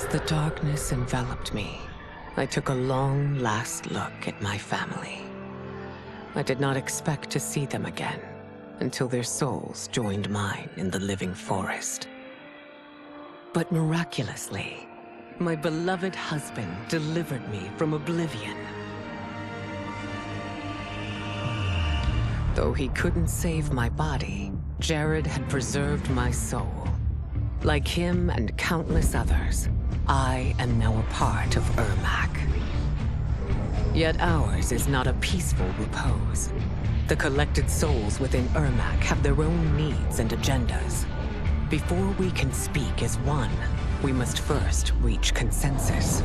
As the darkness enveloped me, I took a long last look at my family. I did not expect to see them again until their souls joined mine in the living forest. But miraculously, my beloved husband delivered me from oblivion. Though he couldn't save my body, Jared had preserved my soul. Like him and countless others, I am now a part of Ermac. Yet ours is not a peaceful repose. The collected souls within Ermac have their own needs and agendas. Before we can speak as one, we must first reach consensus.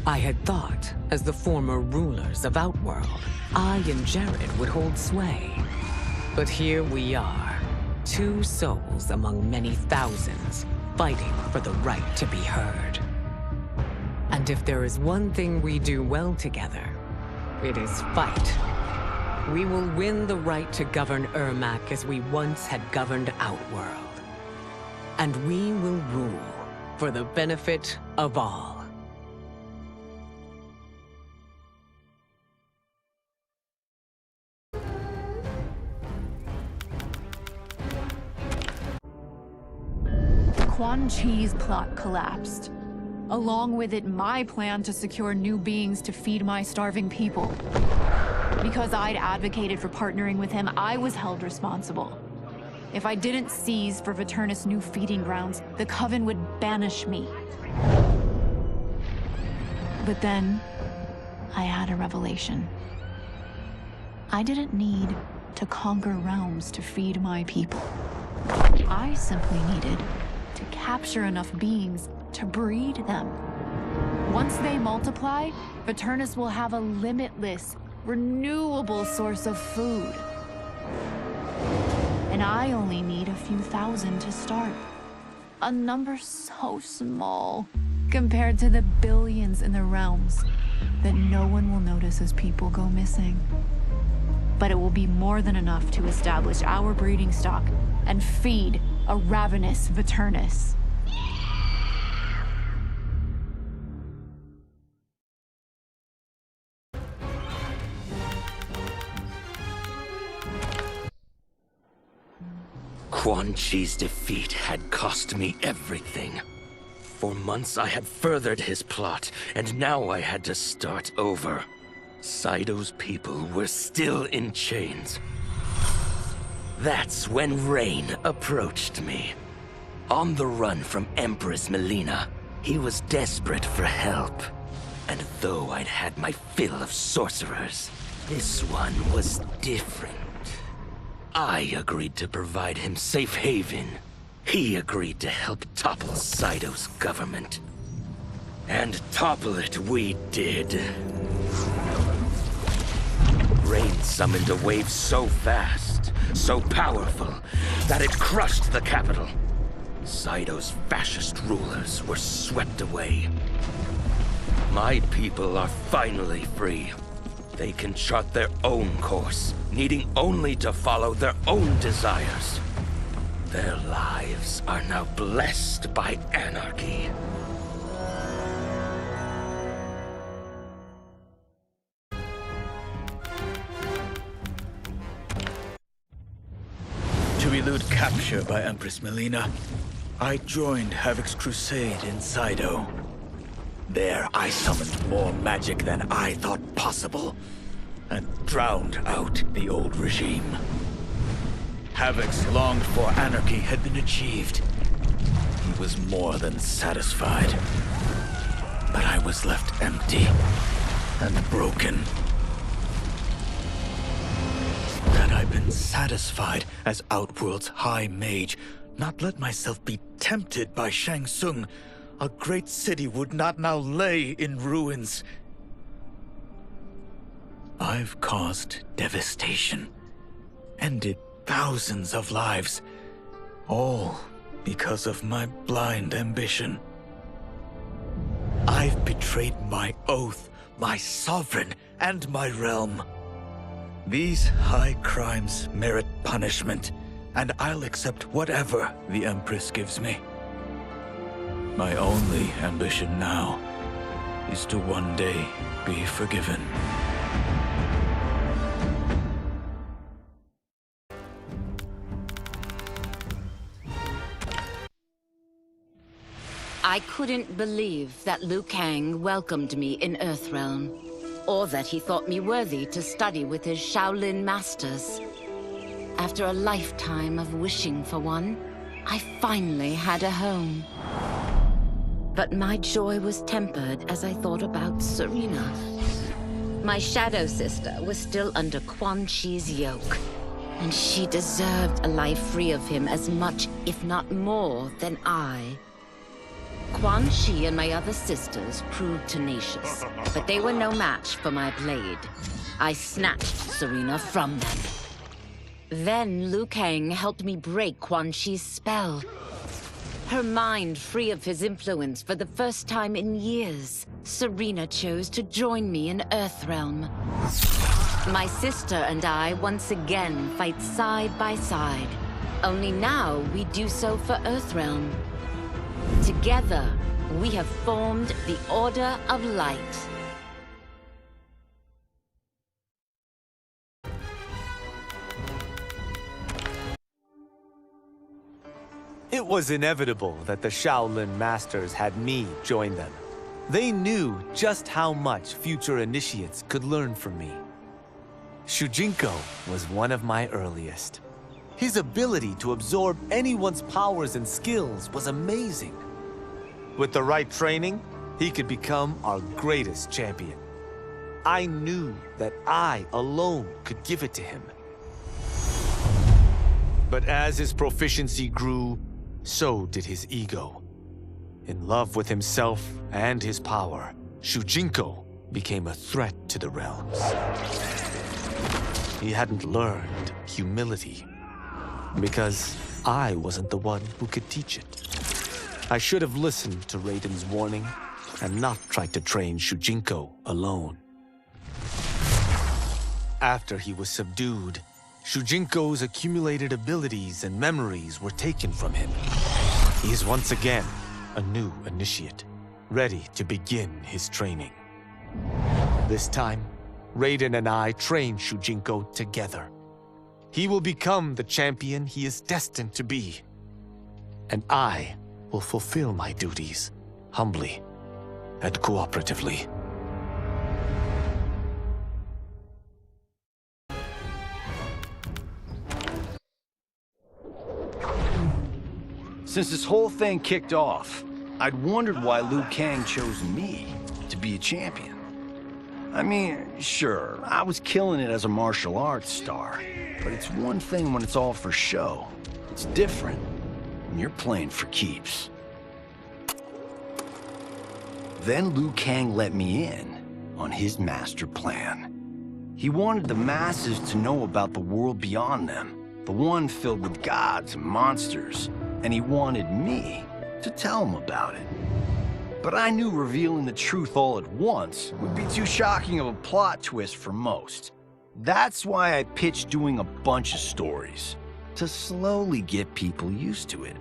I had thought, as the former rulers of Outworld, I and Jared would hold sway. But here we are, two souls among many thousands, fighting for the right to be heard. And if there is one thing we do well together, it is fight. We will win the right to govern Ermac as we once had governed Outworld. And we will rule for the benefit of all. Quan Chi's plot collapsed. Along with it, my plan to secure new beings to feed my starving people. Because I'd advocated for partnering with him, I was held responsible. If I didn't seize for Viternus' new feeding grounds, the Coven would banish me. But then, I had a revelation. I didn't need to conquer realms to feed my people. I simply needed to capture enough beings to breed them. Once they multiply, Viternus will have a limitless, renewable source of food. And I only need a few thousand to start. A number so small compared to the billions in the realms that no one will notice as people go missing. But it will be more than enough to establish our breeding stock and feed a ravenous Viternus. Quan Chi's defeat had cost me everything. For months I had furthered his plot, and now I had to start over. Saido's people were still in chains. That's when Rain approached me. On the run from Empress Melina, he was desperate for help. And though I'd had my fill of sorcerers, this one was different. I agreed to provide him safe haven. He agreed to help topple Saido's government. And topple it we did. Rain summoned a wave so fast, so powerful, that it crushed the capital. Saido's fascist rulers were swept away. My people are finally free. They can chart their own course, needing only to follow their own desires. Their lives are now blessed by anarchy. To elude capture by Empress Melina, I joined Havoc's crusade in Saido. There, I summoned more magic than I thought possible, and drowned out the old regime. Havoc's longed-for anarchy had been achieved. He was more than satisfied. But I was left empty and broken. Had I been satisfied as Outworld's High Mage, not let myself be tempted by Shang Tsung, a great city would not now lay in ruins. I've caused devastation, ended thousands of lives, all because of my blind ambition. I've betrayed my oath, my sovereign, and my realm. These high crimes merit punishment, and I'll accept whatever the Empress gives me. My only ambition now is to one day be forgiven. I couldn't believe that Liu Kang welcomed me in Earthrealm, or that he thought me worthy to study with his Shaolin masters. After a lifetime of wishing for one, I finally had a home. But my joy was tempered as I thought about Serena. My shadow sister was still under Quan Chi's yoke, and she deserved a life free of him as much, if not more, than I. Quan Chi and my other sisters proved tenacious, but they were no match for my blade. I snatched Serena from them. Then Liu Kang helped me break Quan Chi's spell. Her mind free of his influence for the first time in years, Serena chose to join me in Earthrealm. My sister and I once again fight side by side. Only now we do so for Earthrealm. Together, we have formed the Order of Light. It was inevitable that the Shaolin Masters had me join them. They knew just how much future initiates could learn from me. Shujinko was one of my earliest. His ability to absorb anyone's powers and skills was amazing. With the right training, he could become our greatest champion. I knew that I alone could give it to him. But as his proficiency grew, so did his ego. In love with himself and his power, Shujinko became a threat to the realms. He hadn't learned humility, because I wasn't the one who could teach it. I should have listened to Raiden's warning and not tried to train Shujinko alone. After he was subdued, Shujinko's accumulated abilities and memories were taken from him. He is once again a new initiate, ready to begin his training. This time, Raiden and I train Shujinko together. He will become the champion he is destined to be. And I will fulfill my duties, humbly and cooperatively. Since this whole thing kicked off, I'd wondered why Liu Kang chose me to be a champion. I mean, sure, I was killing it as a martial arts star, but it's one thing when it's all for show. It's different when you're playing for keeps. Then Liu Kang let me in on his master plan. He wanted the masses to know about the world beyond them, the one filled with gods and monsters, and he wanted me to tell him about it. But I knew revealing the truth all at once would be too shocking of a plot twist for most. That's why I pitched doing a bunch of stories, to slowly get people used to it.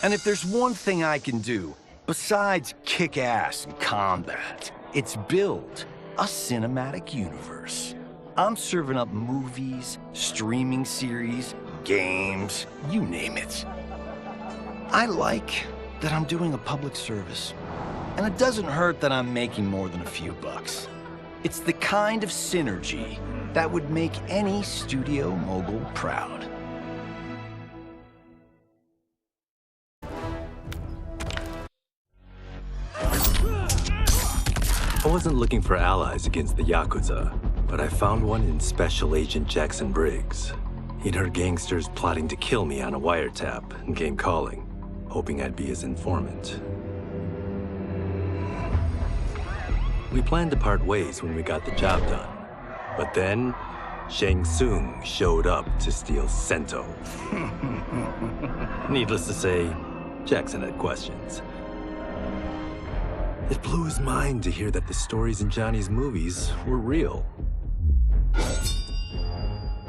And if there's one thing I can do, besides kick ass in combat, it's build a cinematic universe. I'm serving up movies, streaming series, games, you name it. I like that I'm doing a public service. And it doesn't hurt that I'm making more than a few bucks. It's the kind of synergy that would make any studio mogul proud. I wasn't looking for allies against the Yakuza, but I found one in Special Agent Jackson Briggs. He'd heard gangsters plotting to kill me on a wiretap and came calling, hoping I'd be his informant. We planned to part ways when we got the job done. But then, Shang Tsung showed up to steal Sento. Needless to say, Jackson had questions. It blew his mind to hear that the stories in Johnny's movies were real.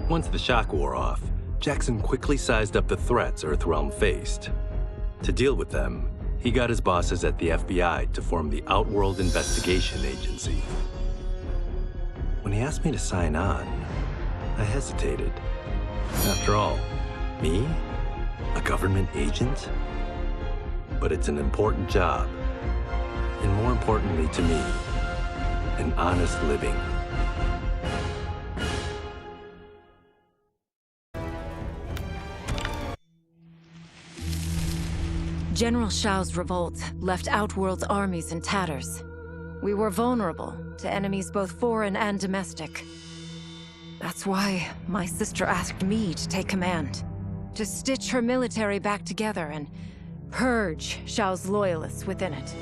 Once the shock wore off, Jackson quickly sized up the threats Earthrealm faced. To deal with them, he got his bosses at the FBI to form the Outworld Investigation Agency. When he asked me to sign on, I hesitated. After all, me? A government agent? But it's an important job. And more importantly to me, an honest living. General Shao's revolt left Outworld's armies in tatters. We were vulnerable to enemies both foreign and domestic. That's why my sister asked me to take command, to stitch her military back together and purge Shao's loyalists within it.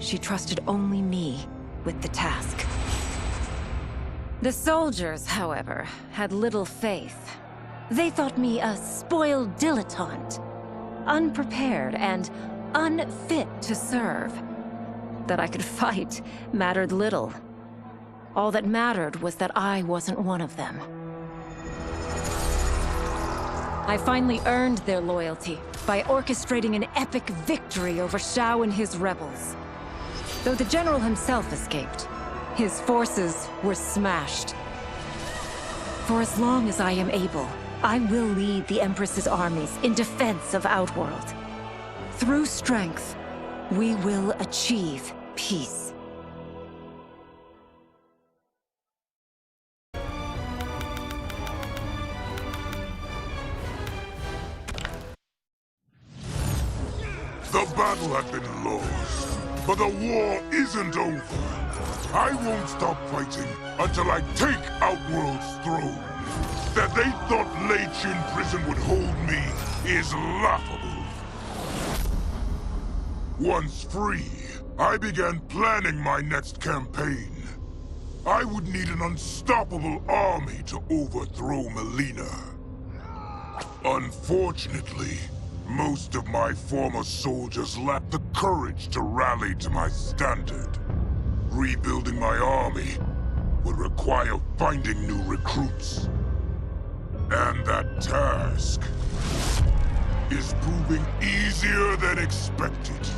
She trusted only me with the task. The soldiers, however, had little faith. They thought me a spoiled dilettante, unprepared and unfit to serve. That I could fight mattered little. All that mattered was that I wasn't one of them. I finally earned their loyalty by orchestrating an epic victory over Shao and his rebels. Though the general himself escaped, his forces were smashed. For as long as I am able, I will lead the Empress's armies in defense of Outworld. Through strength, we will achieve peace. The battle had been lost, but the war isn't over. I won't stop fighting until I take Outworld's throne. That they thought Lei Chin prison would hold me is laughable. Once free, I began planning my next campaign. I would need an unstoppable army to overthrow Melina. Unfortunately, most of my former soldiers lacked the courage to rally to my standard. Rebuilding my army would require finding new recruits. And that task is proving easier than expected.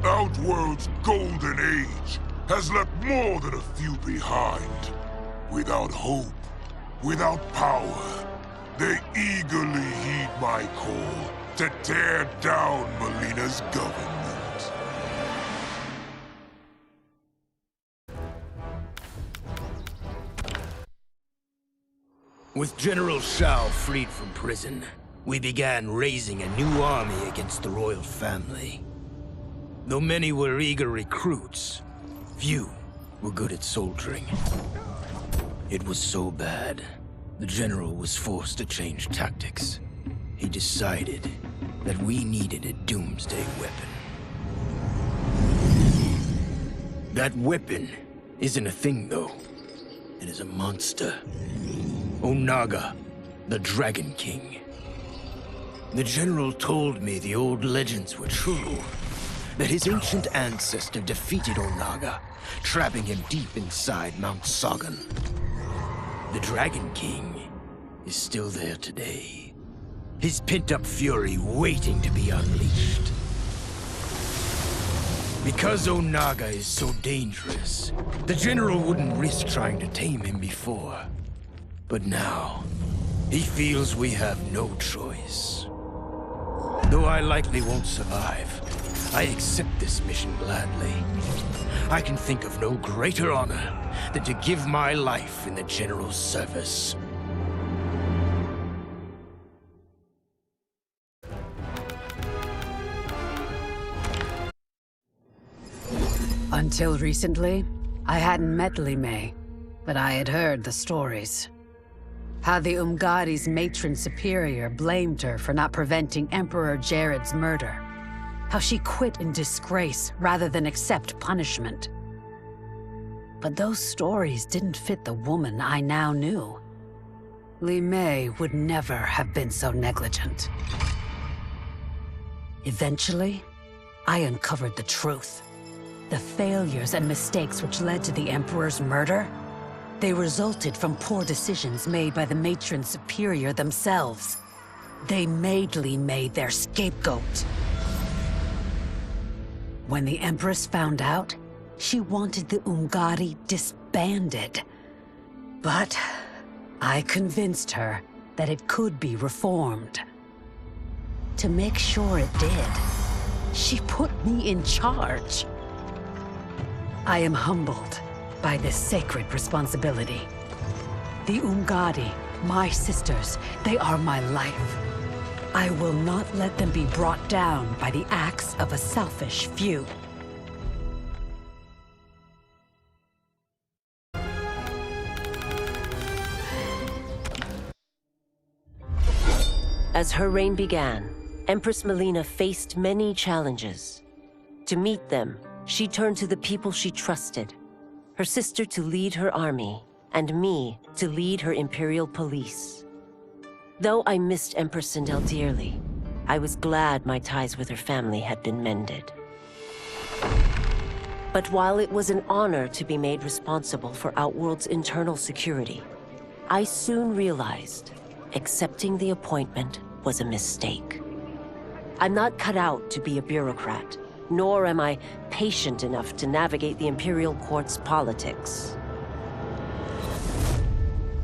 Outworld's golden age has left more than a few behind. Without hope, without power, they eagerly heed my call to tear down Melina's government. With General Shao freed from prison, we began raising a new army against the royal family. Though many were eager recruits, few were good at soldiering. It was so bad, the general was forced to change tactics. He decided that we needed a doomsday weapon. That weapon isn't a thing, though. It is a monster. Onaga, the Dragon King. The general told me the old legends were true. That his ancient ancestor defeated Onaga, trapping him deep inside Mount Sagan. The Dragon King is still there today. His pent-up fury waiting to be unleashed. Because Onaga is so dangerous, the general wouldn't risk trying to tame him before. But now, he feels we have no choice. Though I likely won't survive, I accept this mission gladly. I can think of no greater honor than to give my life in the general's service. Until recently, I hadn't met Li Mei, but I had heard the stories. How the Umgadi's matron superior blamed her for not preventing Emperor Jared's murder. How she quit in disgrace rather than accept punishment. But those stories didn't fit the woman I now knew. Li Mei would never have been so negligent. Eventually, I uncovered the truth. The failures and mistakes which led to the Emperor's murder, They resulted from poor decisions made by the Matron Superior themselves. They madely made their scapegoat. When the Empress found out, she wanted the Umgadi disbanded. But I convinced her that it could be reformed. To make sure it did, she put me in charge. I am humbled by this sacred responsibility. The Umgadi, my sisters, they are my life. I will not let them be brought down by the acts of a selfish few. As her reign began, Empress Melina faced many challenges. To meet them, she turned to the people she trusted, her sister to lead her army, and me to lead her Imperial police. Though I missed Empress Sindel dearly, I was glad my ties with her family had been mended. But while it was an honor to be made responsible for Outworld's internal security, I soon realized accepting the appointment was a mistake. I'm not cut out to be a bureaucrat, nor am I patient enough to navigate the Imperial Court's politics.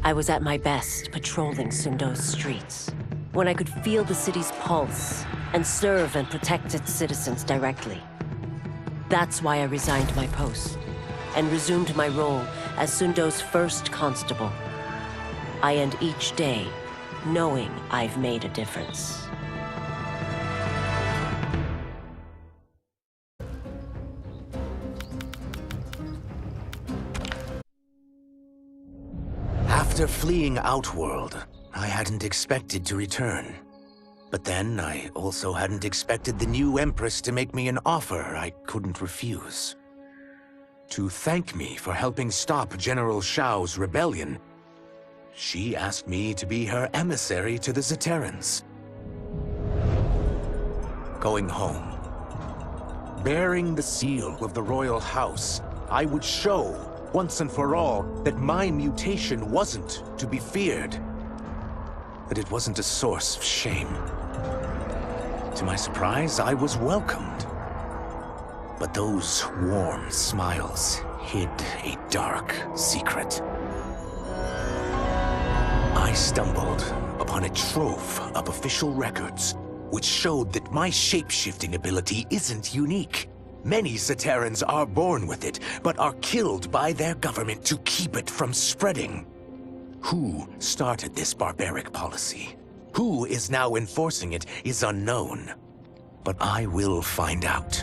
I was at my best patrolling Sundo's streets, when I could feel the city's pulse and serve and protect its citizens directly. That's why I resigned my post and resumed my role as Sundo's first constable. I end each day knowing I've made a difference. After fleeing Outworld, I hadn't expected to return. But then, I also hadn't expected the new Empress to make me an offer I couldn't refuse. To thank me for helping stop General Shao's rebellion, she asked me to be her emissary to the Zaterrans. Going home, bearing the seal of the royal house, I would show, once and for all, that my mutation wasn't to be feared. That it wasn't a source of shame. To my surprise, I was welcomed. But those warm smiles hid a dark secret. I stumbled upon a trove of official records, which showed that my shape-shifting ability isn't unique. Many Zaterrans are born with it, but are killed by their government to keep it from spreading. Who started this barbaric policy? Who is now enforcing it is unknown. But I will find out,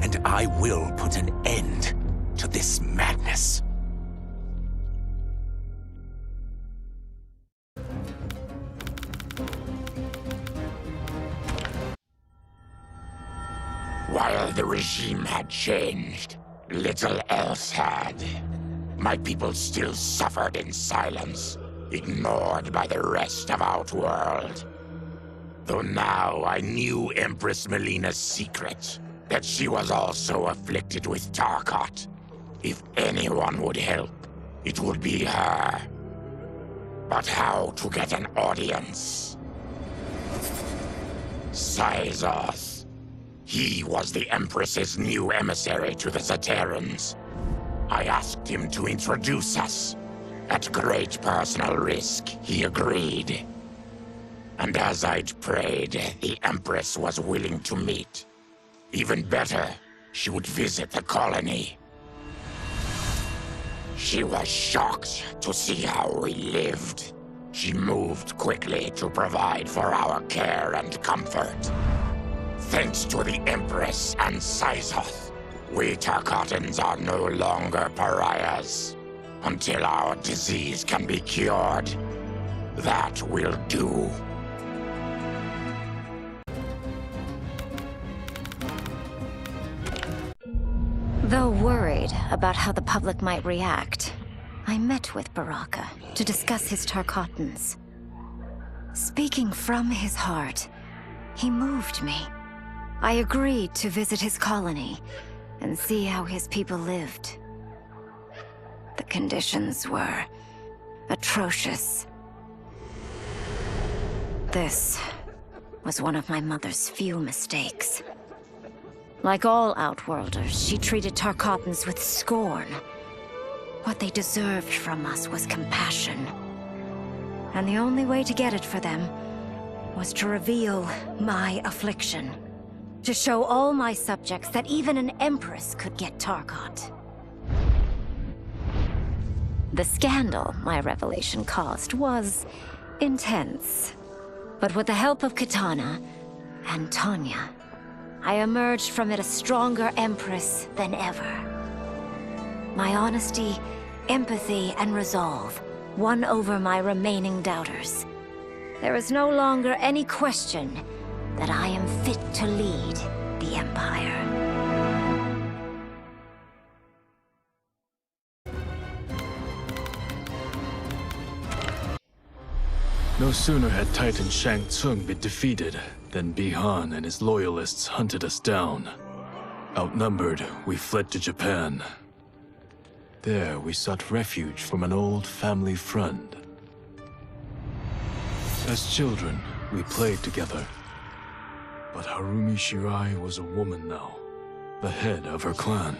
and I will put an end to this madness. While the regime had changed, little else had. My people still suffered in silence, ignored by the rest of Outworld. Though now I knew Empress Melina's secret, that she was also afflicted with Tarkat. If anyone would help, it would be her. But how to get an audience? Syzoth. He was the Empress's new emissary to the Zaterrans. I asked him to introduce us. At great personal risk, he agreed. And as I'd prayed, the Empress was willing to meet. Even better, she would visit the colony. She was shocked to see how we lived. She moved quickly to provide for our care and comfort. Thanks to the Empress and Syzoth, we Tarkatans are no longer pariahs. Until our disease can be cured, that will do. Though worried about how the public might react, I met with Baraka to discuss his Tarkatans. Speaking from his heart, he moved me. I agreed to visit his colony and see how his people lived. The conditions were atrocious. This was one of my mother's few mistakes. Like all Outworlders, she treated Tarkatans with scorn. What they deserved from us was compassion. And the only way to get it for them was to reveal my affliction. To show all my subjects that even an empress could get Tarkat. The scandal my revelation caused was intense. But with the help of Kitana and Tanya, I emerged from it a stronger empress than ever. My honesty, empathy, and resolve won over my remaining doubters. There is no longer any question that I am fit to lead the Empire. No sooner had Titan Shang Tsung been defeated than Bihan and his loyalists hunted us down. Outnumbered, we fled to Japan. There, we sought refuge from an old family friend. As children, we played together. But Harumi Shirai was a woman now, the head of her clan.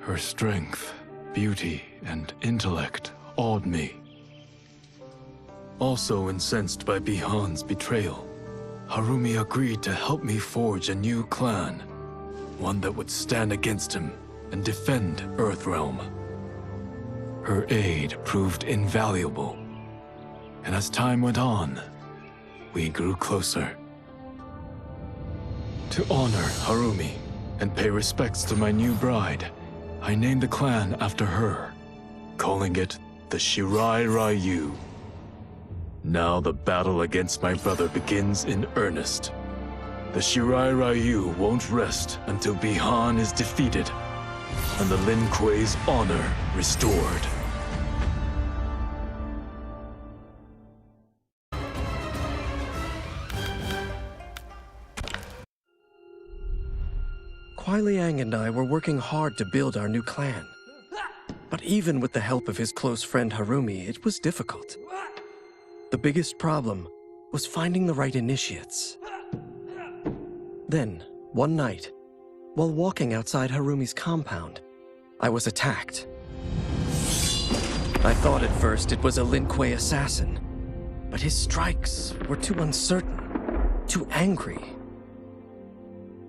Her strength, beauty, and intellect awed me. Also incensed by Bihan's betrayal, Harumi agreed to help me forge a new clan, one that would stand against him and defend Earthrealm. Her aid proved invaluable, and as time went on, we grew closer. To honor Harumi and pay respects to my new bride, I named the clan after her, calling it the Shirai Ryu. Now the battle against my brother begins in earnest. The Shirai Ryu won't rest until Bihan is defeated and the Lin Kuei's honor restored. Kuai Liang and I were working hard to build our new clan. But even with the help of his close friend Harumi, it was difficult. The biggest problem was finding the right initiates. Then, one night, while walking outside Harumi's compound, I was attacked. I thought at first it was a Lin Kuei assassin, but his strikes were too uncertain, too angry.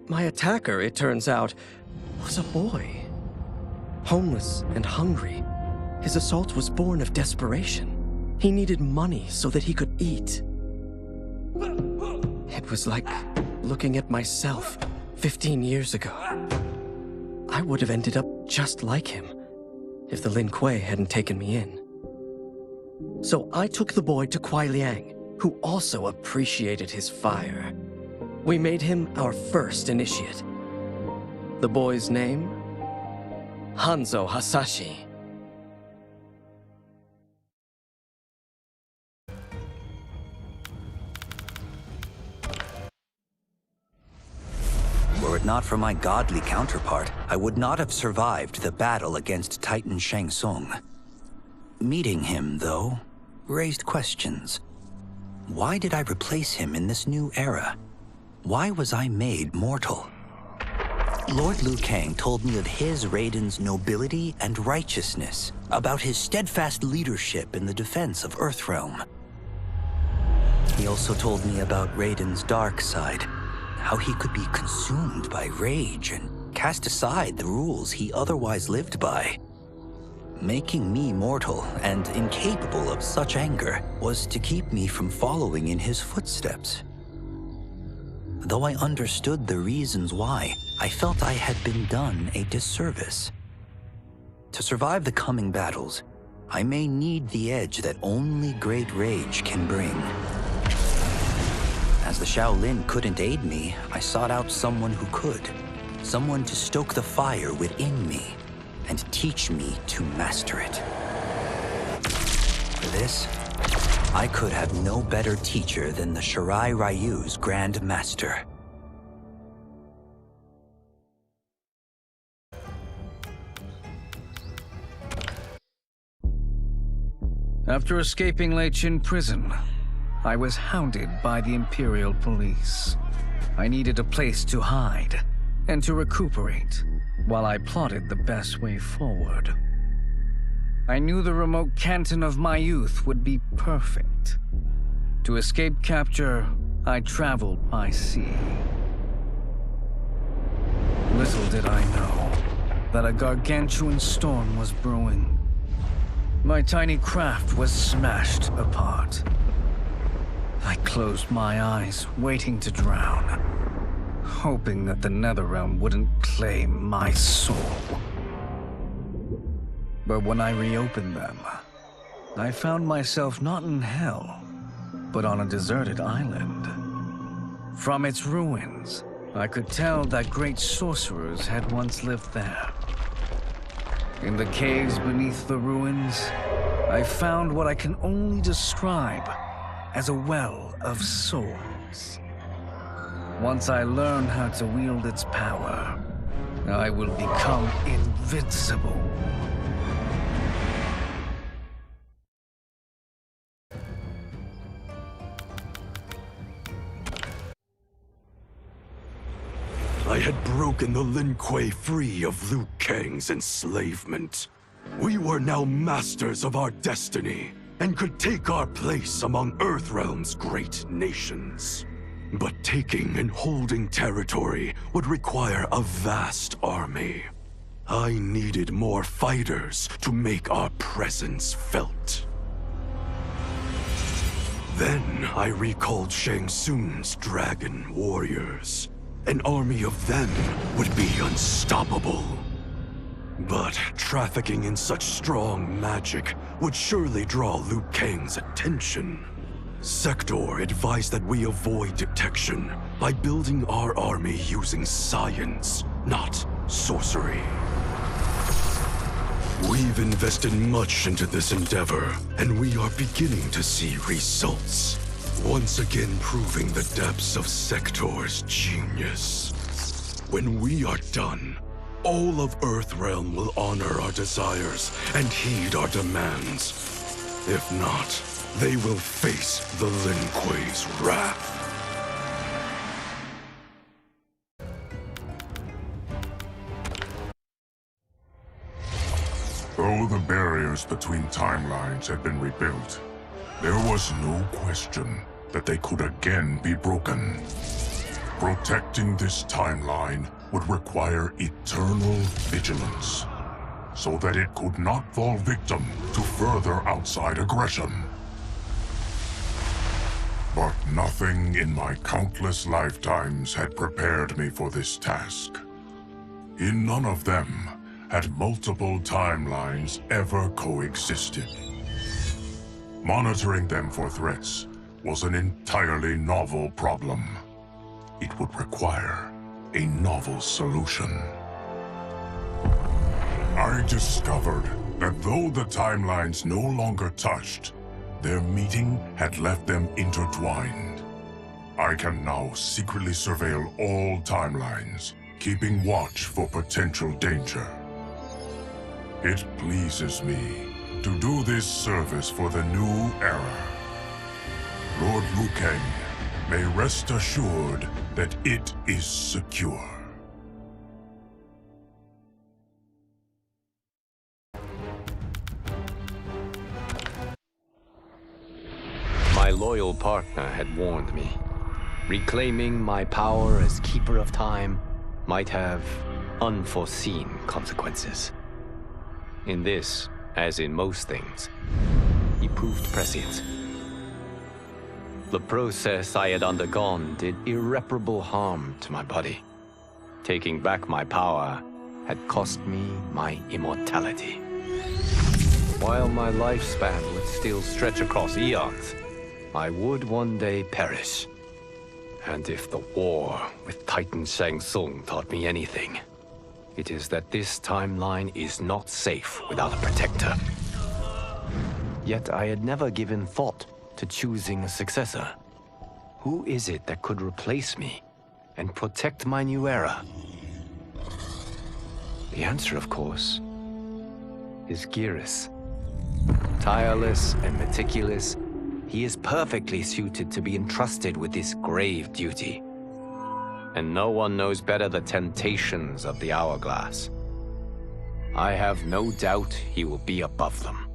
My attacker, it turns out, was a boy. Homeless and hungry, his assault was born of desperation. He needed money so that he could eat. It was like looking at myself 15 years ago. I would have ended up just like him if the Lin Kuei hadn't taken me in. So I took the boy to Kuai Liang, who also appreciated his fire. We made him our first initiate. The boy's name? Hanzo Hasashi. Were it not for my godly counterpart, I would not have survived the battle against Titan Shang Tsung. Meeting him, though, raised questions. Why did I replace him in this new era? Why was I made mortal? Lord Liu Kang told me of his Raiden's nobility and righteousness, about his steadfast leadership in the defense of Earthrealm. He also told me about Raiden's dark side, how he could be consumed by rage and cast aside the rules he otherwise lived by. Making me mortal and incapable of such anger was to keep me from following in his footsteps. Though I understood the reasons why, I felt I had been done a disservice. To survive the coming battles, I may need the edge that only great rage can bring. As the Shaolin couldn't aid me, I sought out someone who could. Someone to stoke the fire within me and teach me to master it. For this, I could have no better teacher than the Shirai Ryu's Grand Master. After escaping Lei Chin prison, I was hounded by the Imperial Police. I needed a place to hide and to recuperate while I plotted the best way forward. I knew the remote canton of my youth would be perfect. To escape capture, I traveled by sea. Little did I know that a gargantuan storm was brewing. My tiny craft was smashed apart. I closed my eyes, waiting to drown, hoping that the Netherrealm wouldn't claim my soul. But when I reopened them, I found myself not in hell, but on a deserted island. From its ruins, I could tell that great sorcerers had once lived there. In the caves beneath the ruins, I found what I can only describe as a well of souls. Once I learn how to wield its power, I will become invincible. I had broken the Lin Kuei free of Liu Kang's enslavement. We were now masters of our destiny, and could take our place among Earthrealm's great nations. But taking and holding territory would require a vast army. I needed more fighters to make our presence felt. Then I recalled Shang Tsung's dragon warriors. An army of them would be unstoppable. But trafficking in such strong magic would surely draw Liu Kang's attention. Sector advised that we avoid detection by building our army using science, not sorcery. We've invested much into this endeavor, and we are beginning to see results. Once again proving the depths of Sector's genius. When we are done, all of Earthrealm will honor our desires and heed our demands. If not, they will face the Lin Kuei's wrath. Though the barriers between timelines had been rebuilt, there was no question that they could again be broken. Protecting this timeline would require eternal vigilance, so that it could not fall victim to further outside aggression. But nothing in my countless lifetimes had prepared me for this task. In none of them had multiple timelines ever coexisted. Monitoring them for threats was an entirely novel problem. It would require a novel solution. I discovered that though the timelines no longer touched, their meeting had left them intertwined. I can now secretly surveil all timelines, keeping watch for potential danger. It pleases me to do this service for the new era. Lord Liu Kang may rest assured that it is secure. My loyal partner had warned me. Reclaiming my power as Keeper of Time might have unforeseen consequences. In this, as in most things, he proved prescient. The process I had undergone did irreparable harm to my body. Taking back my power had cost me my immortality. While my lifespan would still stretch across eons, I would one day perish. And if the war with Titan Shang Tsung taught me anything, it is that this timeline is not safe without a protector. Yet I had never given thought to choosing a successor. Who is it that could replace me and protect my new era? The answer, of course, is Geras. Tireless and meticulous, he is perfectly suited to be entrusted with this grave duty. And no one knows better the temptations of the Hourglass. I have no doubt he will be above them.